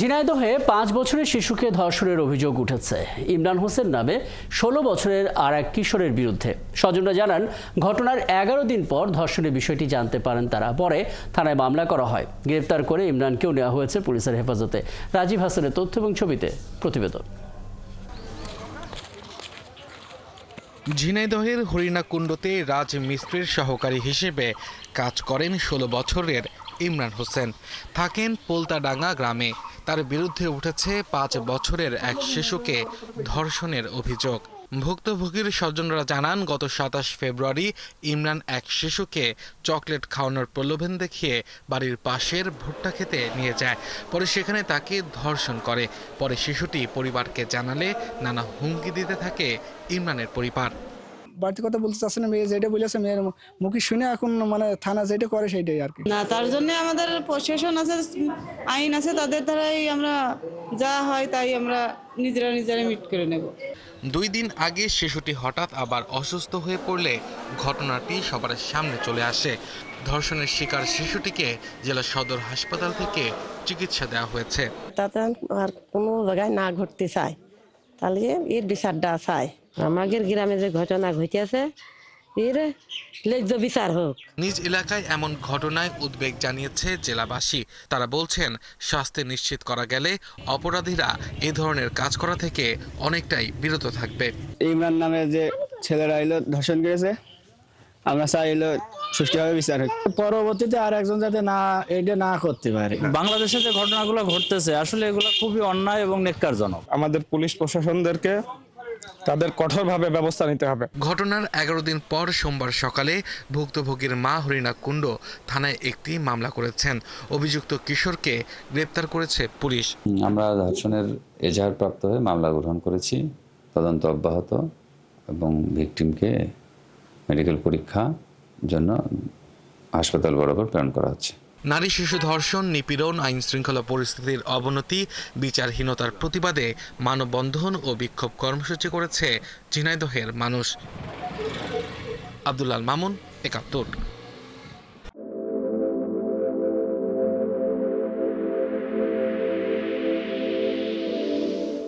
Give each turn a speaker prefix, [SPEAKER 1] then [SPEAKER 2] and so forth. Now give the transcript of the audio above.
[SPEAKER 1] ঝিনাইদহে ৫ বছরের শিশুকে ধর্ষণের অভিযোগ উঠেছে ইমরান হোসেন নামে ১৬ বছরের আর এক কিশোরের বিরুদ্ধে। স্বজনরা জানান, ঘটনার ১১ দিন পর ধর্ষণের বিষয়টি জানতে পারেন তারা। পরে থানায় মামলা করা হয়। গ্রেপ্তার করে ইমরানকেও নেওয়া হয়েছে পুলিশের হেফাজতে। রাজীব হাসানের তথ্য এবং ছবিতে প্রতিবেদন।
[SPEAKER 2] ঝিনাইদহের হরিণাকুণ্ডতে রাজমিস্ত্রির সহকারী হিসেবে কাজ করেন ১৬ বছরের ইমরান হোসেন। থাকেন পোলতাডাঙ্গা গ্রামে। তার বিরুদ্ধে উঠেছে ৫ বছরের এক শিশুকে ধর্ষণের অভিযোগ। ভুক্তভোগীর স্বজনরা জানান, গত ২৭ ফেব্রুয়ারি ইমরান এক শিশুকে চকলেট খাওয়ানোর প্রলোভন দেখিয়ে বাড়ির পাশের ভুট্টা খেতে নিয়ে যায়। পরে সেখানে তাকে ধর্ষণ করে। পরে শিশুটি পরিবারকে জানালে নানা হুমকি দিতে থাকে ইমরানের পরিবার।
[SPEAKER 3] বাড়তি কথা বলতে চাচ্ছে না, মেয়ে যেটা বলেছে মেয়ের মুখে শুনে এখন মানে থানা যেটা করে সেইটাই আর কি।
[SPEAKER 4] না, তার জন্য আমাদের প্রশাসন আছে, আইন আছে, তাদের দ্বারাই আমরা যা হয় তাই আমরা নিজেরা মিট করে নেব।
[SPEAKER 2] ২ দিন আগে শিশুটি হঠাৎ আবার অসুস্থ হয়ে পড়লে ঘটনাটি সবার সামনে চলে আসে। ধর্ষণের শিকার শিশুটিকে জেলা সদর হাসপাতাল থেকে চিকিৎসা দেওয়া হয়েছে।
[SPEAKER 5] তাতে আর কোনো জায়গায় না ঘটতে চায়, তাহলে এর বিচারটা চায়। আমাদের গ্রামে যে ঘটনা ঘটেছে এর ন্যায্য বিচার হোক।
[SPEAKER 2] নিজ এলাকায় এমন ঘটনায় উদ্বেগ জানিয়েছে জেলাবাসী। তারা বলছেন, শাস্তি নিশ্চিত করা গেলে অপরাধীরা এ ধরনের কাজ করা থেকে অনেকটাই বিরত থাকবে।
[SPEAKER 3] ইমরান নামে যে ছেলেরা এলো ধর্ষণ করেছে, আমরা চাই এলো সুষ্ঠুভাবে বিচার হোক। পরবর্তীতে আর একজন যাতে এটা না করতে পারে।
[SPEAKER 6] বাংলাদেশে যে ঘটনাগুলো ঘটতেছে আসলে এগুলো খুবই অন্যায় এবং নেক্কারজনক।
[SPEAKER 7] আমাদের পুলিশ প্রশাসনদেরকে তাদের কঠোরভাবে ব্যবস্থা নিতে হবে।
[SPEAKER 2] ঘটনার ১১ দিন পর সোমবার সকালে ভুক্তভোগীর মা হরিণাকুণ্ড থানায় একটি মামলা করেছেন। অভিযুক্ত কিশোরকে গ্রেপ্তার করেছে পুলিশ।
[SPEAKER 8] আমরা ধর্ষণের এজাহারপ্রাপ্ত হয়ে মামলা গ্রহণ করেছি। তদন্ত অব্যাহত এবং ভিকটিমকে মেডিকেল পরীক্ষা জন্য হাসপাতাল বরাবর প্রেরণ করা হচ্ছে।
[SPEAKER 2] নারী শিশু ধর্ষণ, নিপীড়ন, আইন শৃঙ্খলা পরিস্থিতির অবনতি, বিচারহীনতার প্রতিবাদে মানববন্ধন ও বিক্ষোভ কর্মসূচি করেছে ঝিনাইদহের মানুষ। আব্দুল আল মামুন, ৭১।